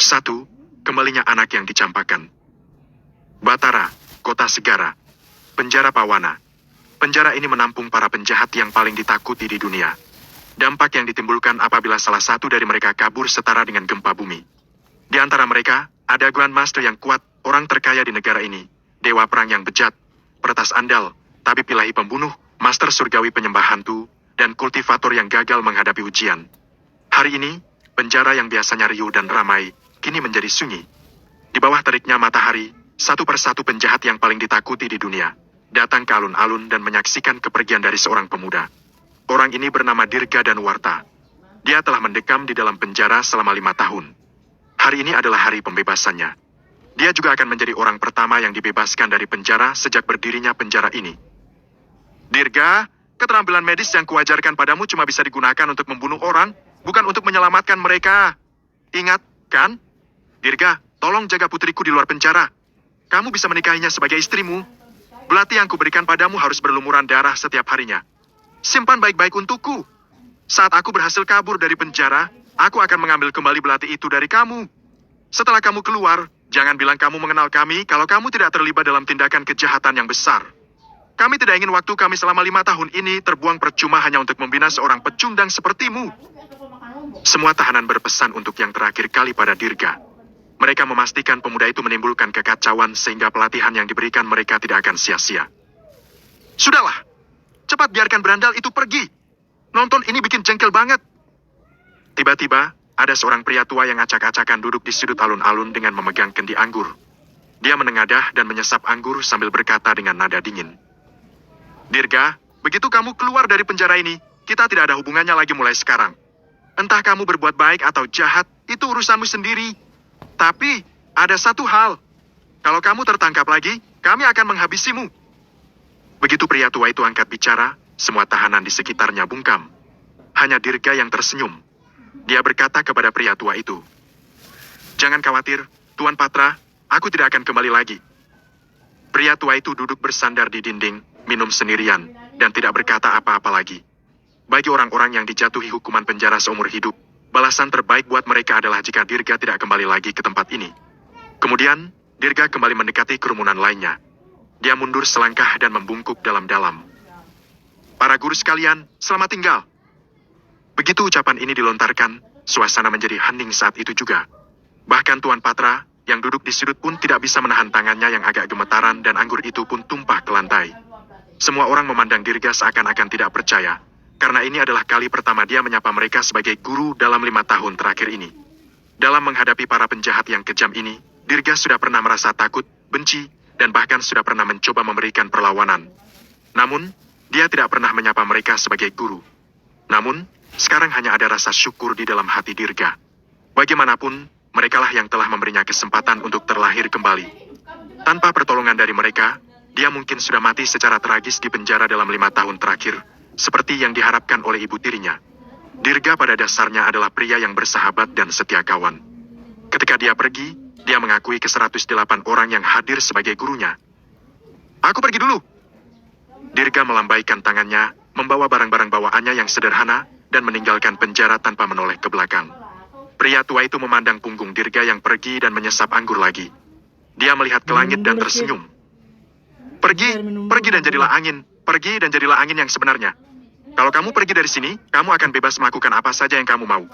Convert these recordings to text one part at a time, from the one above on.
1. Kembalinya anak yang dicampakkan. Batara, Kota Segara, Penjara Pawana. Penjara ini menampung para penjahat yang paling ditakuti di dunia. Dampak yang ditimbulkan apabila salah satu dari mereka kabur setara dengan gempa bumi. Di antara mereka, ada Grandmaster yang kuat, orang terkaya di negara ini, dewa perang yang bejat, peretas andal, tabib ilahi pembunuh, master surgawi penyembah hantu, dan kultivator yang gagal menghadapi ujian. Hari ini, penjara yang biasanya riuh dan ramai, kini menjadi sunyi. Di bawah teriknya matahari, satu persatu penjahat yang paling ditakuti di dunia datang ke alun-alun dan menyaksikan kepergian dari seorang pemuda. Orang ini bernama Dirga Danuwarta. Dia telah mendekam di dalam penjara selama 5 tahun. Hari ini adalah hari pembebasannya. Dia juga akan menjadi orang pertama yang dibebaskan dari penjara sejak berdirinya penjara ini. Dirga, keterampilan medis yang kuajarkan padamu cuma bisa digunakan untuk membunuh orang, bukan untuk menyelamatkan mereka. Ingat, kan? Dirga, tolong jaga putriku di luar penjara. Kamu bisa menikahinya sebagai istrimu. Belati yang kuberikan padamu harus berlumuran darah setiap harinya. Simpan baik-baik untukku. Saat aku berhasil kabur dari penjara, aku akan mengambil kembali belati itu dari kamu. Setelah kamu keluar, jangan bilang kamu mengenal kami kalau kamu tidak terlibat dalam tindakan kejahatan yang besar. Kami tidak ingin waktu kami selama 5 tahun ini terbuang percuma hanya untuk membina seorang pecundang sepertimu. Semua tahanan berpesan untuk yang terakhir kali pada Dirga. Mereka memastikan pemuda itu menimbulkan kekacauan sehingga pelatihan yang diberikan mereka tidak akan sia-sia. Sudahlah, cepat biarkan berandal itu pergi. Nonton ini bikin jengkel banget. Tiba-tiba, ada seorang pria tua yang acak-acakan duduk di sudut alun-alun dengan memegang kendi anggur. Dia menengadah dan menyesap anggur sambil berkata dengan nada dingin. Dirga, begitu kamu keluar dari penjara ini, kita tidak ada hubungannya lagi mulai sekarang. Entah kamu berbuat baik atau jahat, itu urusanmu sendiri. Tapi, ada satu hal. Kalau kamu tertangkap lagi, kami akan menghabisimu. Begitu pria tua itu angkat bicara, semua tahanan di sekitarnya bungkam. Hanya Dirga yang tersenyum. Dia berkata kepada pria tua itu, "Jangan khawatir, Tuan Patra, aku tidak akan kembali lagi." Pria tua itu duduk bersandar di dinding, minum sendirian, dan tidak berkata apa-apa lagi. Bagi orang-orang yang dijatuhi hukuman penjara seumur hidup, balasan terbaik buat mereka adalah jika Dirga tidak kembali lagi ke tempat ini. Kemudian, Dirga kembali mendekati kerumunan lainnya. Dia mundur selangkah dan membungkuk dalam-dalam. "Para guru sekalian, selamat tinggal." Begitu ucapan ini dilontarkan, suasana menjadi hening saat itu juga. Bahkan Tuan Patra, yang duduk di sudut pun tidak bisa menahan tangannya yang agak gemetaran dan anggur itu pun tumpah ke lantai. Semua orang memandang Dirga seakan-akan tidak percaya, karena ini adalah kali pertama dia menyapa mereka sebagai guru dalam 5 tahun terakhir ini. Dalam menghadapi para penjahat yang kejam ini, Dirga sudah pernah merasa takut, benci, dan bahkan sudah pernah mencoba memberikan perlawanan. Namun, dia tidak pernah menyapa mereka sebagai guru. Namun, sekarang hanya ada rasa syukur di dalam hati Dirga. Bagaimanapun, merekalah yang telah memberinya kesempatan untuk terlahir kembali. Tanpa pertolongan dari mereka, dia mungkin sudah mati secara tragis di penjara dalam 5 tahun terakhir, seperti yang diharapkan oleh ibu tirinya. Dirga pada dasarnya adalah pria yang bersahabat dan setia kawan. Ketika dia pergi, dia mengakui ke 108 orang yang hadir sebagai gurunya. "Aku pergi dulu." Dirga melambaikan tangannya, membawa barang-barang bawaannya yang sederhana, dan meninggalkan penjara tanpa menoleh ke belakang. Pria tua itu memandang punggung Dirga yang pergi dan menyesap anggur lagi. Dia melihat ke langit dan tersenyum. Pergi dan jadilah angin. Pergi dan jadilah angin yang sebenarnya. Kalau kamu pergi dari sini, kamu akan bebas melakukan apa saja yang kamu mau.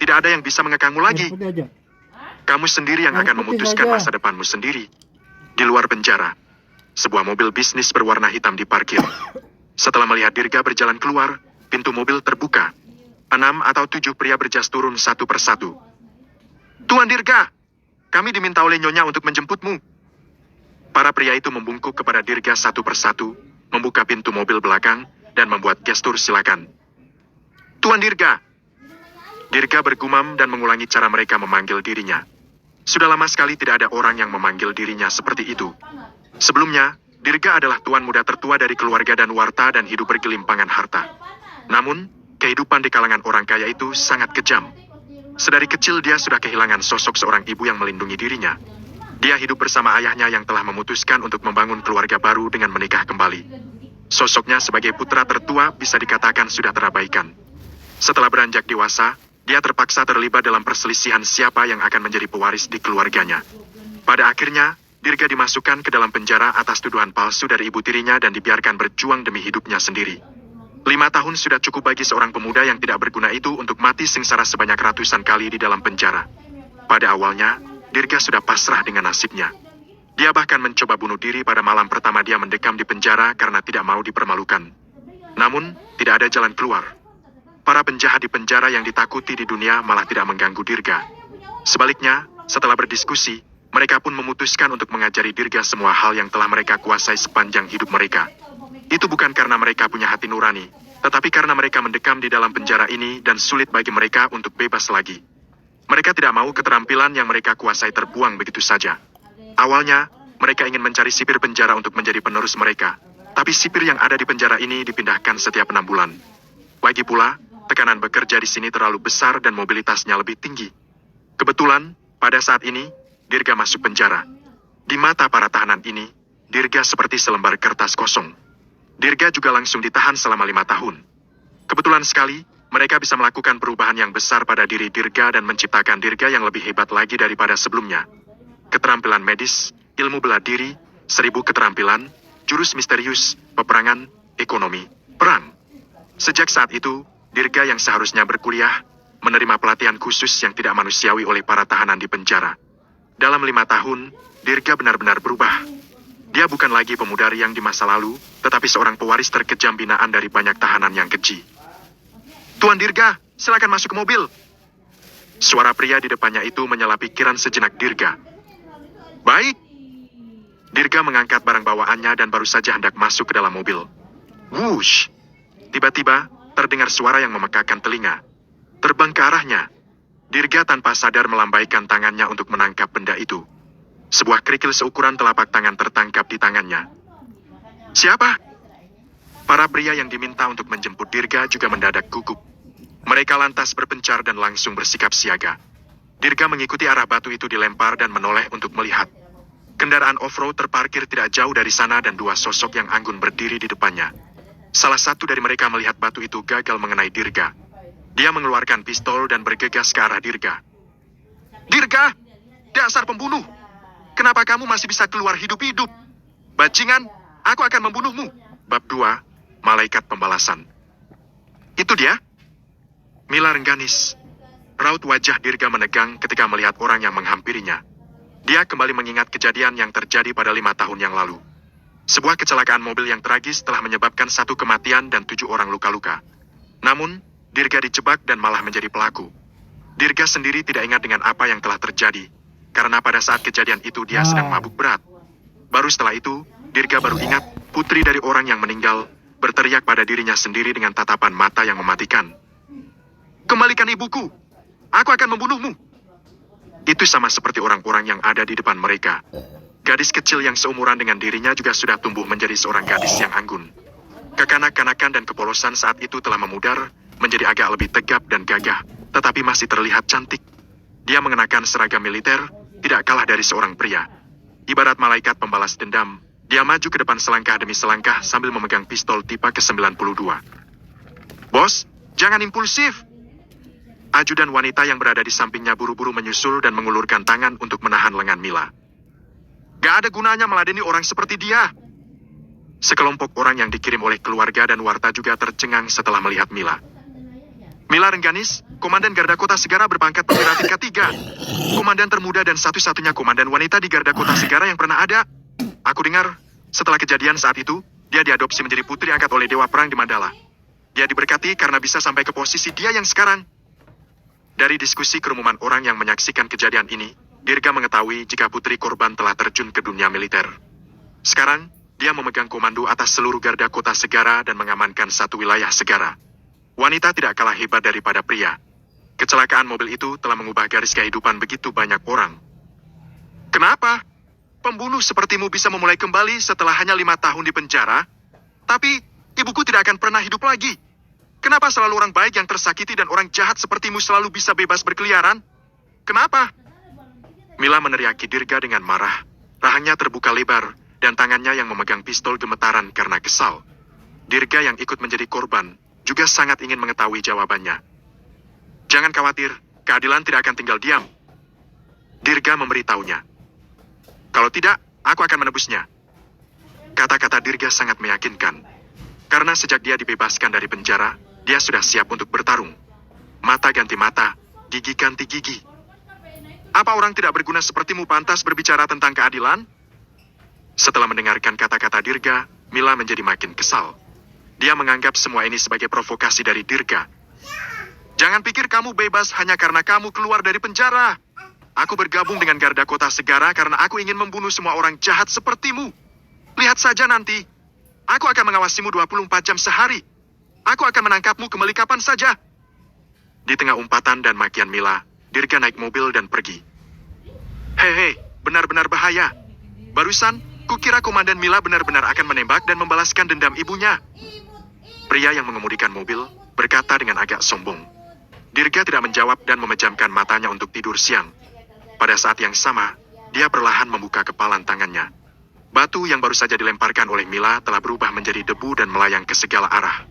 Tidak ada yang bisa mengekangmu lagi. Kamu sendiri yang akan memutuskan masa depanmu sendiri. Di luar penjara, sebuah mobil bisnis berwarna hitam diparkir. Setelah melihat Dirga berjalan keluar, pintu mobil terbuka. 6 atau 7 pria berjas turun satu persatu. "Tuan Dirga, kami diminta oleh Nyonya untuk menjemputmu." Para pria itu membungkuk kepada Dirga satu persatu, membuka pintu mobil belakang, dan membuat gestur silakan. "Tuan Dirga." Dirga bergumam dan mengulangi cara mereka memanggil dirinya. Sudah lama sekali tidak ada orang yang memanggil dirinya seperti itu. Sebelumnya, Dirga adalah tuan muda tertua dari keluarga Danuwarta dan hidup bergelimpangan harta. Namun, kehidupan di kalangan orang kaya itu sangat kejam. Sedari kecil dia sudah kehilangan sosok seorang ibu yang melindungi dirinya. Dia hidup bersama ayahnya yang telah memutuskan untuk membangun keluarga baru dengan menikah kembali. Sosoknya sebagai putra tertua bisa dikatakan sudah terabaikan. Setelah beranjak dewasa, Dia terpaksa terlibat dalam perselisihan siapa yang akan menjadi pewaris di keluarganya. Pada akhirnya, Dirga dimasukkan ke dalam penjara atas tuduhan palsu dari ibu tirinya dan dibiarkan berjuang demi hidupnya sendiri. 5 tahun sudah cukup bagi seorang pemuda yang tidak berguna itu untuk mati sengsara sebanyak ratusan kali di dalam penjara. Pada awalnya, Dirga sudah pasrah dengan nasibnya. Dia bahkan mencoba bunuh diri pada malam pertama dia mendekam di penjara karena tidak mau dipermalukan. Namun, tidak ada jalan keluar. Para penjahat di penjara yang ditakuti di dunia malah tidak mengganggu Dirga. Sebaliknya, setelah berdiskusi, mereka pun memutuskan untuk mengajari Dirga semua hal yang telah mereka kuasai sepanjang hidup mereka. Itu bukan karena mereka punya hati nurani, tetapi karena mereka mendekam di dalam penjara ini dan sulit bagi mereka untuk bebas lagi. Mereka tidak mau keterampilan yang mereka kuasai terbuang begitu saja. Awalnya, mereka ingin mencari sipir penjara untuk menjadi penerus mereka, tapi sipir yang ada di penjara ini dipindahkan setiap 6 bulan. Lagi pula, tekanan bekerja di sini terlalu besar dan mobilitasnya lebih tinggi. Kebetulan, pada saat ini, Dirga masuk penjara. Di mata para tahanan ini, Dirga seperti selembar kertas kosong. Dirga juga langsung ditahan selama 5 tahun. Kebetulan sekali, mereka bisa melakukan perubahan yang besar pada diri Dirga dan menciptakan Dirga yang lebih hebat lagi daripada sebelumnya. Keterampilan medis, ilmu bela diri, 1000 keterampilan, jurus misterius, peperangan, ekonomi, perang. Sejak saat itu, Dirga yang seharusnya berkuliah, menerima pelatihan khusus yang tidak manusiawi oleh para tahanan di penjara. Dalam 5 tahun, Dirga benar-benar berubah. Dia bukan lagi pemuda riang di masa lalu, tetapi seorang pewaris terkejam binaan dari banyak tahanan yang keji. Tuan Dirga, silakan masuk ke mobil. Suara pria di depannya itu menyela pikiran sejenak Dirga. Baik. Dirga mengangkat barang bawaannya dan baru saja hendak masuk ke dalam mobil. Wush! Tiba-tiba, terdengar suara yang memekakan telinga. Terbang ke arahnya. Dirga tanpa sadar melambaikan tangannya untuk menangkap benda itu. Sebuah kerikil seukuran telapak tangan tertangkap di tangannya. Siapa? Para pria yang diminta untuk menjemput Dirga juga mendadak gugup. Mereka lantas berpencar dan langsung bersikap siaga. Dirga mengikuti arah batu itu dilempar dan menoleh untuk melihat. Kendaraan off-road terparkir tidak jauh dari sana dan 2 sosok yang anggun berdiri di depannya. Salah satu dari mereka melihat batu itu gagal mengenai Dirga. Dia mengeluarkan pistol dan bergegas ke arah Dirga. Dirga! Dasar pembunuh! Kenapa kamu masih bisa keluar hidup-hidup? Bajingan, aku akan membunuhmu. Bab 2, Malaikat Pembalasan. Itu dia? Mila Rengganis. Raut wajah Dirga menegang ketika melihat orang yang menghampirinya. Dia kembali mengingat kejadian yang terjadi pada 5 tahun yang lalu. Sebuah kecelakaan mobil yang tragis telah menyebabkan 1 kematian dan 7 orang luka-luka. Namun, Dirga dijebak dan malah menjadi pelaku. Dirga sendiri tidak ingat dengan apa yang telah terjadi, karena pada saat kejadian itu dia sedang mabuk berat. Baru setelah itu, Dirga baru ingat putri dari orang yang meninggal berteriak pada dirinya sendiri dengan tatapan mata yang mematikan. Kembalikan ibuku! Aku akan membunuhmu! Itu sama seperti orang-orang yang ada di depan mereka. Gadis kecil yang seumuran dengan dirinya juga sudah tumbuh menjadi seorang gadis yang anggun. Kekanak-kanakan dan kepolosan saat itu telah memudar, menjadi agak lebih tegap dan gagah, tetapi masih terlihat cantik. Dia mengenakan seragam militer, tidak kalah dari seorang pria. Ibarat malaikat pembalas dendam, dia maju ke depan selangkah demi selangkah sambil memegang pistol tipe ke-92. Bos, jangan impulsif! Ajudan wanita yang berada di sampingnya buru-buru menyusul dan mengulurkan tangan untuk menahan lengan Mila. Gak ada gunanya meladeni orang seperti dia. Sekelompok orang yang dikirim oleh keluarga dan warta juga tercengang setelah melihat Mila. Mila Rengganis, Komandan Garda Kota Segara berpangkat perwira tingkat 3. Komandan termuda dan satu-satunya komandan wanita di Garda Kota Segara yang pernah ada. Aku dengar, setelah kejadian saat itu, dia diadopsi menjadi putri angkat oleh Dewa Perang di Mandala. Dia diberkati karena bisa sampai ke posisi dia yang sekarang. Dari diskusi kerumunan orang yang menyaksikan kejadian ini, Dirga mengetahui jika putri korban telah terjun ke dunia militer. Sekarang, dia memegang komando atas seluruh Garda Kota Segara dan mengamankan 1 wilayah Segara. Wanita tidak kalah hebat daripada pria. Kecelakaan mobil itu telah mengubah garis kehidupan begitu banyak orang. Kenapa? Pembunuh sepertimu bisa memulai kembali setelah hanya 5 tahun di penjara? Tapi, ibuku tidak akan pernah hidup lagi. Kenapa selalu orang baik yang tersakiti dan orang jahat sepertimu selalu bisa bebas berkeliaran? Kenapa? Mila meneriaki Dirga dengan marah. Rahangnya terbuka lebar, dan tangannya yang memegang pistol gemetaran karena kesal. Dirga yang ikut menjadi korban, juga sangat ingin mengetahui jawabannya. Jangan khawatir, keadilan tidak akan tinggal diam. Dirga memberitahunya. Kalau tidak, aku akan menebusnya. Kata-kata Dirga sangat meyakinkan. Karena sejak dia dibebaskan dari penjara, dia sudah siap untuk bertarung. Mata ganti mata, gigi ganti gigi. Apa orang tidak berguna sepertimu pantas berbicara tentang keadilan? Setelah mendengarkan kata-kata Dirga, Mila menjadi makin kesal. Dia menganggap semua ini sebagai provokasi dari Dirga. Jangan pikir kamu bebas hanya karena kamu keluar dari penjara. Aku bergabung dengan Garda Kota Segara karena aku ingin membunuh semua orang jahat sepertimu. Lihat saja nanti. Aku akan mengawasimu 24 jam sehari. Aku akan menangkapmu kembali kapan saja. Di tengah umpatan dan makian Mila, Dirga naik mobil dan pergi. Hei, benar-benar bahaya. Barusan, kukira Komandan Mila benar-benar akan menembak dan membalaskan dendam ibunya. Pria yang mengemudikan mobil berkata dengan agak sombong. Dirga tidak menjawab dan memejamkan matanya untuk tidur siang. Pada saat yang sama, dia perlahan membuka kepalan tangannya. Batu yang baru saja dilemparkan oleh Mila telah berubah menjadi debu dan melayang ke segala arah.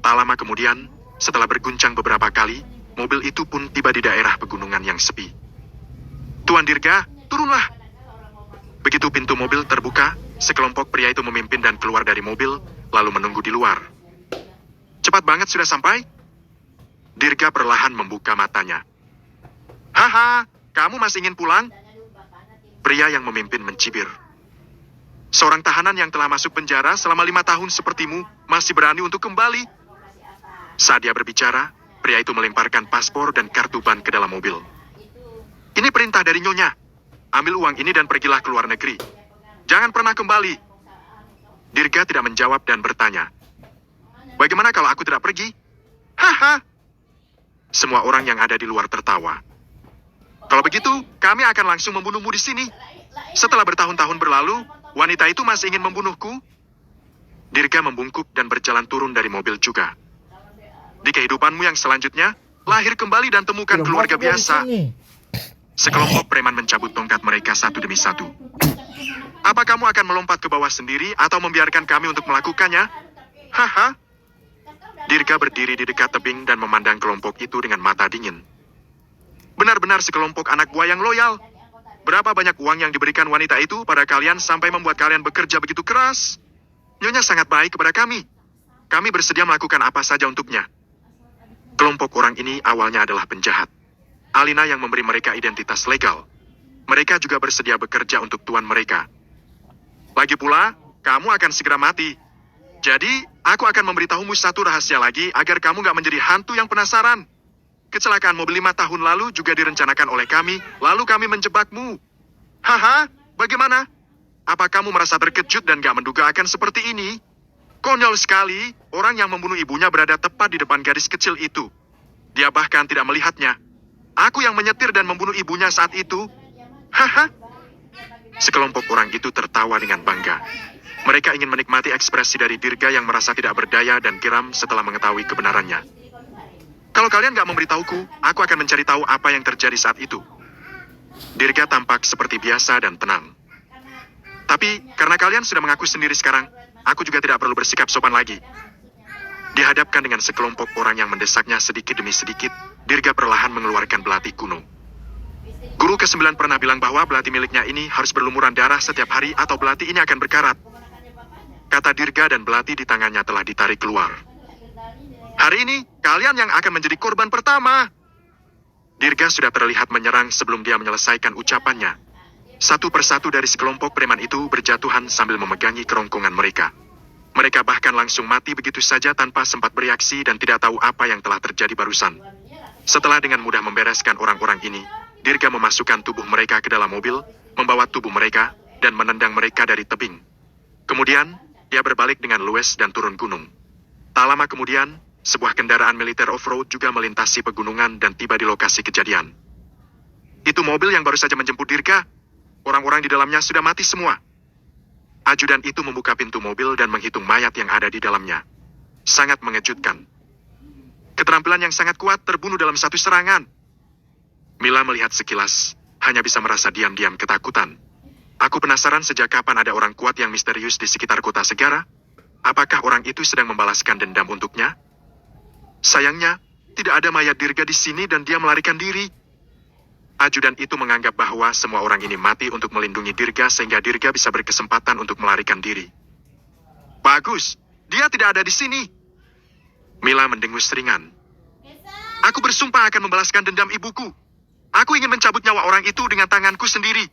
Tak lama kemudian, setelah berguncang beberapa kali, mobil itu pun tiba di daerah pegunungan yang sepi. Tuan Dirga, turunlah! Begitu pintu mobil terbuka, sekelompok pria itu memimpin dan keluar dari mobil, lalu menunggu di luar. Cepat banget sudah sampai? Dirga perlahan membuka matanya. Haha, kamu masih ingin pulang? Pria yang memimpin mencibir. Seorang tahanan yang telah masuk penjara selama 5 tahun sepertimu masih berani untuk kembali. Saat dia berbicara, pria itu melemparkan paspor dan kartu ban ke dalam mobil. Ini perintah dari Nyonya. Ambil uang ini dan pergilah ke luar negeri. Jangan pernah kembali. Dirga tidak menjawab dan bertanya. Bagaimana kalau aku tidak pergi? Haha. Semua orang yang ada di luar tertawa. Kalau begitu, kami akan langsung membunuhmu di sini. Setelah bertahun-tahun berlalu, wanita itu masih ingin membunuhku. Dirga membungkuk dan berjalan turun dari mobil juga. Di kehidupanmu yang selanjutnya, lahir kembali dan temukan keluarga biasa. Sekelompok preman mencabut tongkat mereka satu demi satu. Apa kamu akan melompat ke bawah sendiri atau membiarkan kami untuk melakukannya? Haha. Dirga berdiri di dekat tebing dan memandang kelompok itu dengan mata dingin. Benar-benar sekelompok anak buah yang loyal. Berapa banyak uang yang diberikan wanita itu pada kalian sampai membuat kalian bekerja begitu keras? Nyonya sangat baik kepada kami. Kami bersedia melakukan apa saja untuknya. Kelompok orang ini awalnya adalah penjahat. Alina yang memberi mereka identitas legal. Mereka juga bersedia bekerja untuk tuan mereka. Lagi pula, kamu akan segera mati. Jadi, aku akan memberitahumu satu rahasia lagi agar kamu gak menjadi hantu yang penasaran. Kecelakaan mobil 5 tahun lalu juga direncanakan oleh kami, lalu kami menjebakmu. Haha, bagaimana? Apa kamu merasa terkejut dan gak menduga akan seperti ini? Konyol sekali, orang yang membunuh ibunya berada tepat di depan gadis kecil itu. Dia bahkan tidak melihatnya. Aku yang menyetir dan membunuh ibunya saat itu. Haha. Sekelompok orang itu tertawa dengan bangga. Mereka ingin menikmati ekspresi dari Dirga yang merasa tidak berdaya dan geram setelah mengetahui kebenarannya. Kalau kalian gak memberitahuku, aku akan mencari tahu apa yang terjadi saat itu. Dirga tampak seperti biasa dan tenang. Tapi, karena kalian sudah mengaku sendiri sekarang, aku juga tidak perlu bersikap sopan lagi. Dihadapkan dengan sekelompok orang yang mendesaknya sedikit demi sedikit, Dirga perlahan mengeluarkan belati kuno. Guru ke-9 pernah bilang bahwa belati miliknya ini harus berlumuran darah setiap hari atau belati ini akan berkarat. Kata Dirga dan belati di tangannya telah ditarik keluar. Hari ini, kalian yang akan menjadi korban pertama. Dirga sudah terlihat menyerang sebelum dia menyelesaikan ucapannya. Satu persatu dari sekelompok preman itu berjatuhan sambil memegangi kerongkongan mereka. Mereka bahkan langsung mati begitu saja tanpa sempat bereaksi dan tidak tahu apa yang telah terjadi barusan. Setelah dengan mudah membereskan orang-orang ini, Dirga memasukkan tubuh mereka ke dalam mobil, membawa tubuh mereka, dan menendang mereka dari tebing. Kemudian, dia berbalik dengan luwes dan turun gunung. Tak lama kemudian, sebuah kendaraan militer off-road juga melintasi pegunungan dan tiba di lokasi kejadian. Itu mobil yang baru saja menjemput Dirga. Orang-orang di dalamnya sudah mati semua. Ajudan itu membuka pintu mobil dan menghitung mayat yang ada di dalamnya. Sangat mengejutkan. Keterampilan yang sangat kuat terbunuh dalam satu serangan. Mila melihat sekilas, hanya bisa merasa diam-diam ketakutan. Aku penasaran sejak kapan ada orang kuat yang misterius di sekitar kota Segara. Apakah orang itu sedang membalaskan dendam untuknya? Sayangnya, tidak ada mayat Dirga di sini dan dia melarikan diri. Ajudan itu menganggap bahwa semua orang ini mati untuk melindungi Dirga sehingga Dirga bisa berkesempatan untuk melarikan diri. Bagus, dia tidak ada di sini. Mila mendengus ringan. Aku bersumpah akan membalaskan dendam ibuku. Aku ingin mencabut nyawa orang itu dengan tanganku sendiri.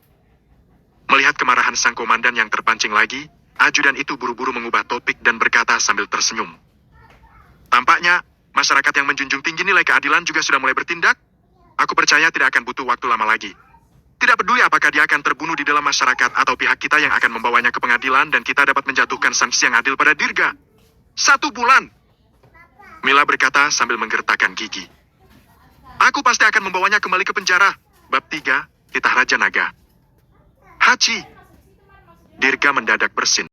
Melihat kemarahan sang komandan yang terpancing lagi, ajudan itu buru-buru mengubah topik dan berkata sambil tersenyum. Tampaknya, masyarakat yang menjunjung tinggi nilai keadilan juga sudah mulai bertindak. Aku percaya tidak akan butuh waktu lama lagi. Tidak peduli apakah dia akan terbunuh di dalam masyarakat atau pihak kita yang akan membawanya ke pengadilan dan kita dapat menjatuhkan sanksi yang adil pada Dirga. 1 bulan. Mila berkata sambil menggertakkan gigi. Aku pasti akan membawanya kembali ke penjara. Bab 3, Titah Raja Naga. Hachi. Dirga mendadak bersin.